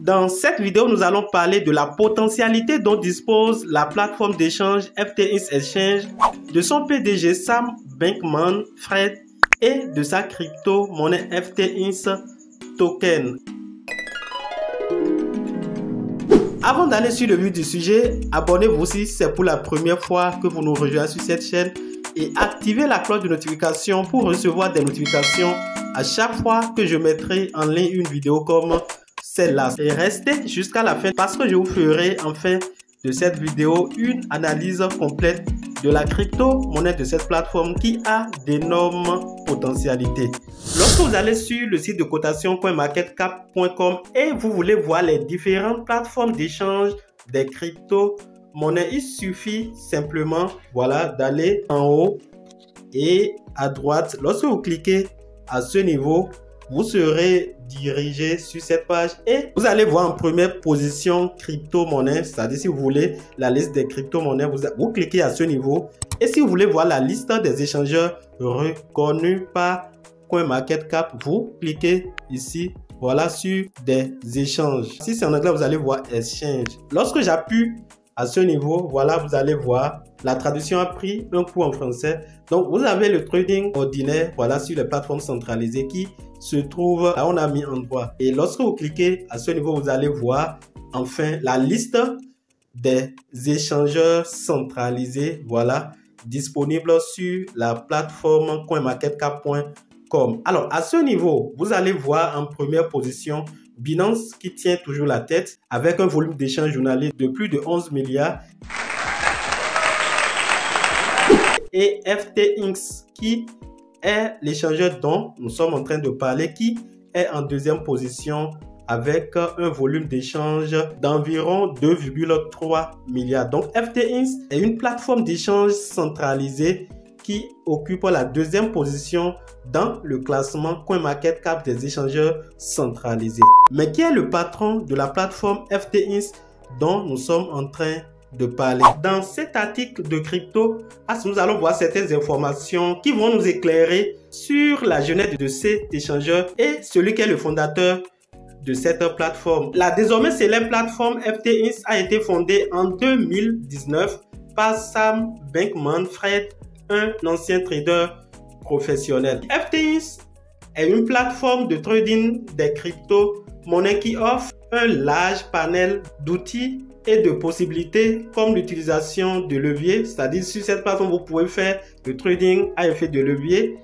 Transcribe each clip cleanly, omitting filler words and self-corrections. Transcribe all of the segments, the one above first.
Dans cette vidéo, nous allons parler de la potentialité dont dispose la plateforme d'échange FTX Exchange, de son PDG Sam Bankman-Fried et de sa crypto-monnaie FTX Token. Avant d'aller sur le vif du sujet, abonnez-vous si c'est pour la première fois que vous nous rejoignez sur cette chaîne et activez la cloche de notification pour recevoir des notifications à chaque fois que je mettrai en ligne une vidéo comme celle-là. Et restez jusqu'à la fin parce que je vous ferai en fin de cette vidéo une analyse complète de la crypto-monnaie de cette plateforme qui a d'énormes potentialités. Lorsque vous allez sur le site de cotation coinmarketcap.com et vous voulez voir les différentes plateformes d'échange des crypto-monnaies, il suffit simplement d'aller en haut et à droite. Lorsque vous cliquez à ce niveau, vous serez dirigé sur cette page et vous allez voir en première position crypto-monnaie, c'est-à-dire si vous voulez la liste des crypto-monnaies, vous cliquez à ce niveau. Et si vous voulez voir la liste des échangeurs reconnus par CoinMarketCap, vous cliquez ici, sur des échanges. Si c'est en anglais, vous allez voir exchange. Lorsque j'appuie à ce niveau, vous allez voir la traduction a pris un coup en français. Donc, vous avez le trading ordinaire, sur les plateformes centralisées qui se trouve là, on a mis en droit. Et lorsque vous cliquez à ce niveau, vous allez voir enfin la liste des échangeurs centralisés, disponible sur la plateforme coinmarketcap.com. Alors, à ce niveau, vous allez voir en première position Binance qui tient toujours la tête avec un volume d'échange journalier de plus de 11 milliards. Et FTX qui est l'échangeur dont nous sommes en train de parler, qui est en deuxième position avec un volume d'échange d'environ 2,3 milliards. Donc FTX est une plateforme d'échange centralisée qui occupe la deuxième position dans le classement CoinMarketCap des échangeurs centralisés. Mais qui est le patron de la plateforme FTX dont nous sommes en train de parler? Dans cet article de Crypto Ast, nous allons voir certaines informations qui vont nous éclairer sur la genèse de cet échangeur et celui qui est le fondateur de cette plateforme. La désormais célèbre plateforme FTX a été fondée en 2019 par Sam Bankman-Fried, un ancien trader professionnel. FTX est une plateforme de trading des crypto-monnaies qui offre un large panel d'outils et de possibilités comme l'utilisation de leviers, c'est-à-dire sur cette plateforme vous pouvez faire le trading à effet de levier,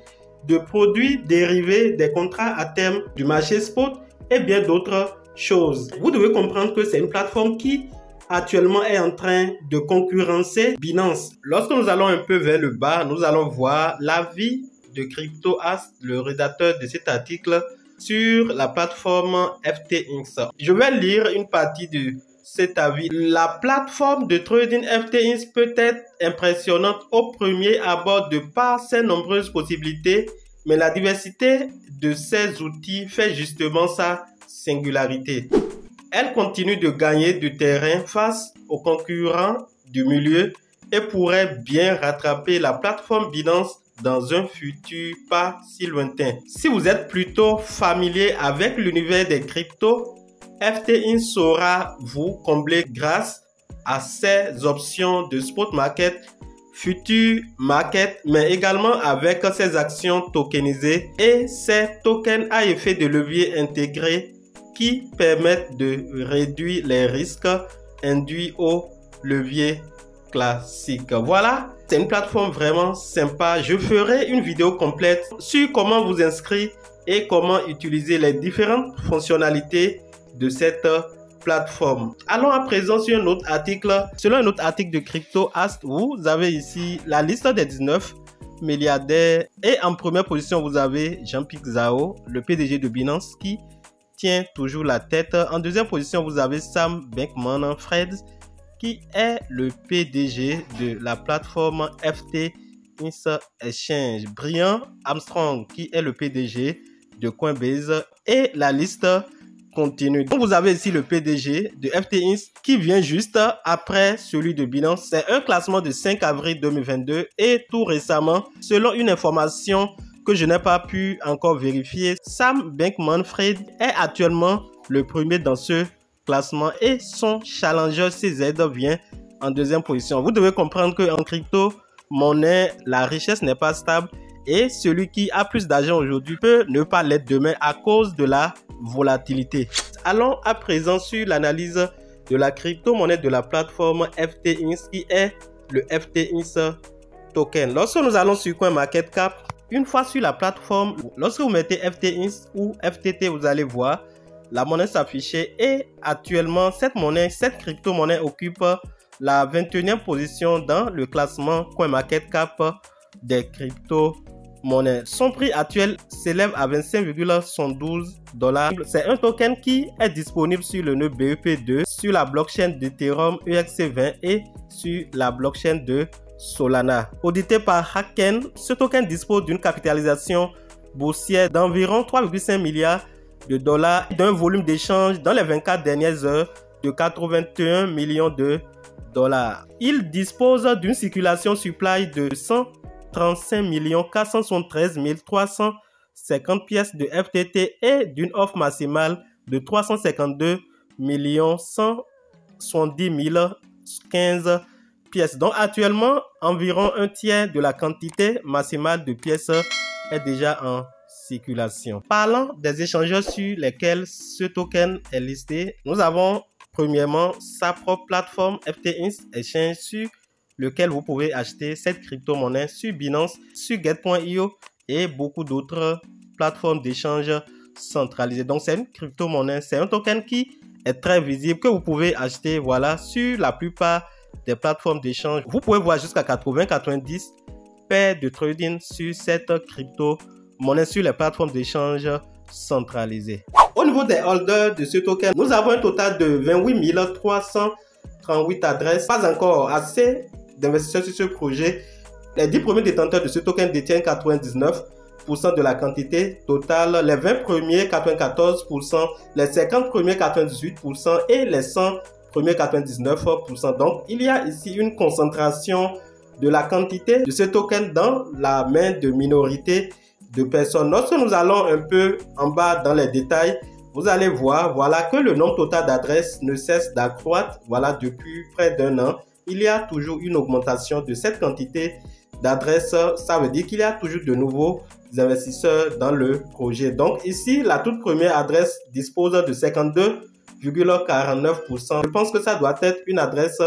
de produits dérivés, des contrats à terme, du marché spot et bien d'autres choses. Vous devez comprendre que c'est une plateforme qui actuellement est en train de concurrencer Binance. Lorsque nous allons un peu vers le bas, nous allons voir l'avis de Crypto Ast, le rédacteur de cet article, sur la plateforme FTX. Je vais lire une partie de cet avis. La plateforme de trading FTX peut être impressionnante au premier abord de par ses nombreuses possibilités, mais la diversité de ses outils fait justement sa singularité. Elle continue de gagner du terrain face aux concurrents du milieu et pourrait bien rattraper la plateforme Binance dans un futur pas si lointain. Si vous êtes plutôt familier avec l'univers des cryptos, FTX saura vous combler grâce à ses options de spot market, future market, mais également avec ses actions tokenisées et ses tokens à effet de levier intégrés qui permettent de réduire les risques induits au levier classique. Voilà, c'est une plateforme vraiment sympa. Je ferai une vidéo complète sur comment vous inscrire et comment utiliser les différentes fonctionnalités de cette plateforme. Allons à présent sur un autre article. Selon un autre article de Crypto Ast, vous avez ici la liste des 19 milliardaires et en première position vous avez Jean-Pierre Zhao, le PDG de Binance qui tient toujours la tête. En deuxième position, vous avez Sam Bankman-Fried qui est le PDG de la plateforme FTX Exchange. Brian Armstrong qui est le PDG de Coinbase et la liste continue. Donc vous avez ici le PDG de FTX qui vient juste après celui de Binance. C'est un classement de 5 avril 2022 et tout récemment, selon une information que je n'ai pas pu encore vérifier, Sam Bankman-Fried est actuellement le premier dans ce classement et son challenger CZ vient en deuxième position. Vous devez comprendre qu'en crypto-monnaie, la richesse n'est pas stable et celui qui a plus d'argent aujourd'hui peut ne pas l'être demain à cause de la volatilité. Allons à présent sur l'analyse de la crypto-monnaie de la plateforme FTX qui est le FTX token. Lorsque nous allons sur CoinMarketCap, une fois sur la plateforme, lorsque vous mettez FTX ou FTT, vous allez voir la monnaie s'afficher et actuellement cette crypto-monnaie occupe la 21e position dans le classement CoinMarketCap des crypto-monnaies. Son prix actuel s'élève à 25,72 $. C'est un token qui est disponible sur le nœud BEP2, sur la blockchain d'Ethereum ERC20 et sur la blockchain de Solana. Audité par Hacken, ce token dispose d'une capitalisation boursière d'environ 3,5 milliards de dollars, d'un volume d'échange dans les 24 dernières heures de 81 millions de dollars. Il dispose d'une circulation supply de 135 473 350 pièces de FTT et d'une offre maximale de 352 170 015 pièces. Donc actuellement, environ un tiers de la quantité maximale de pièces est déjà en circulation. Parlant des échangeurs sur lesquels ce token est listé, nous avons premièrement sa propre plateforme FTX Exchange sur lequel vous pouvez acheter cette crypto-monnaie sur Binance, sur Get.io et beaucoup d'autres plateformes d'échange centralisées. Donc c'est une crypto-monnaie, c'est un token qui est très visible que vous pouvez acheter voilà sur la plupart des plateformes d'échange. Vous pouvez voir jusqu'à 80-90 paires de trading sur cette crypto-monnaie sur les plateformes d'échange centralisées. Au niveau des holders de ce token, nous avons un total de 28 338 adresses. Pas encore assez d'investisseurs sur ce projet. Les 10 premiers détenteurs de ce token détiennent 99% de la quantité totale, les 20 premiers 94%, les 50 premiers 98% et les 100 premiers 99%. Donc il y a ici une concentration de la quantité de ce token dans la main de minorité de personnes. Lorsque nous allons un peu en bas dans les détails, vous allez voir voilà que le nombre total d'adresses ne cesse d'accroître. Voilà, depuis près d'un an, il y a toujours une augmentation de cette quantité d'adresses. Ça veut dire qu'il y a toujours de nouveaux investisseurs dans le projet. Donc ici, la toute première adresse dispose de 52,49%. Je pense que ça doit être une adresse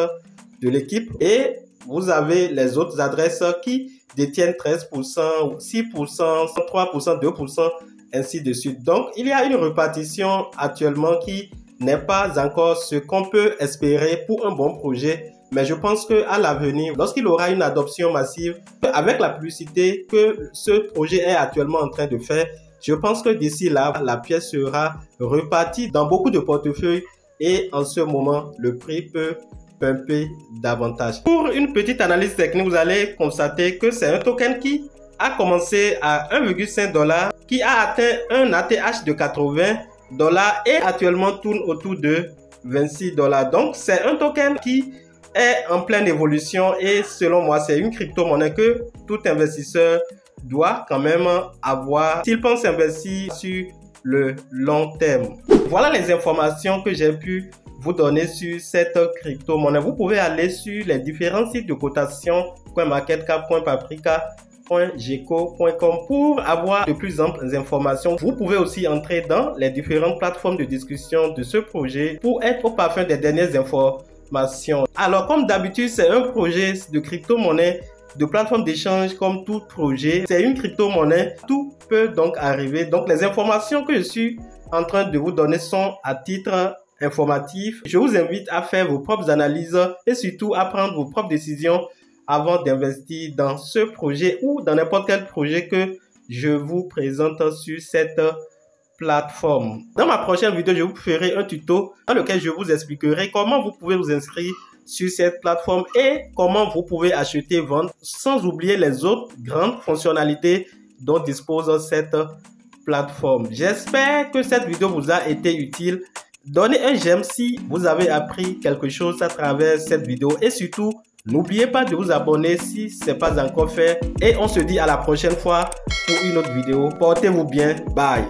de l'équipe. Et vous avez les autres adresses qui détiennent 13%, 6%, 3%, 2%, ainsi de suite. Donc, il y a une répartition actuellement qui n'est pas encore ce qu'on peut espérer pour un bon projet. Mais je pense qu'à l'avenir, lorsqu'il aura une adoption massive, avec la publicité que ce projet est actuellement en train de faire, je pense que d'ici là, la pièce sera repartie dans beaucoup de portefeuilles et en ce moment, le prix peut pumper davantage. Pour une petite analyse technique, vous allez constater que c'est un token qui a commencé à 1,5 $, qui a atteint un ATH de 80 $ et actuellement tourne autour de 26 $. Donc c'est un token qui est en pleine évolution et selon moi, c'est une crypto-monnaie que tout investisseur doit quand même avoir s'il pense investir sur le long terme. Voilà les informations que j'ai pu vous donner sur cette crypto-monnaie. Vous pouvez aller sur les différents sites de cotation, CoinMarketCap, CoinPaprika, .geco.com pour avoir de plus amples informations. Vous pouvez aussi entrer dans les différentes plateformes de discussion de ce projet pour être au parfum des dernières informations. Alors, comme d'habitude, c'est un projet de crypto-monnaie, de plateforme d'échange comme tout projet. C'est une crypto-monnaie, tout peut donc arriver. Donc, les informations que je suis en train de vous donner sont à titre informatif. Je vous invite à faire vos propres analyses et surtout à prendre vos propres décisions avant d'investir dans ce projet ou dans n'importe quel projet que je vous présente sur cette plateforme. Dans ma prochaine vidéo, je vous ferai un tuto dans lequel je vous expliquerai comment vous pouvez vous inscrire sur cette plateforme et comment vous pouvez acheter et vendre, sans oublier les autres grandes fonctionnalités dont dispose cette plateforme. J'espère que cette vidéo vous a été utile. Donnez un j'aime si vous avez appris quelque chose à travers cette vidéo et surtout, n'oubliez pas de vous abonner si ce n'est pas encore fait. Et on se dit à la prochaine fois pour une autre vidéo. Portez-vous bien. Bye.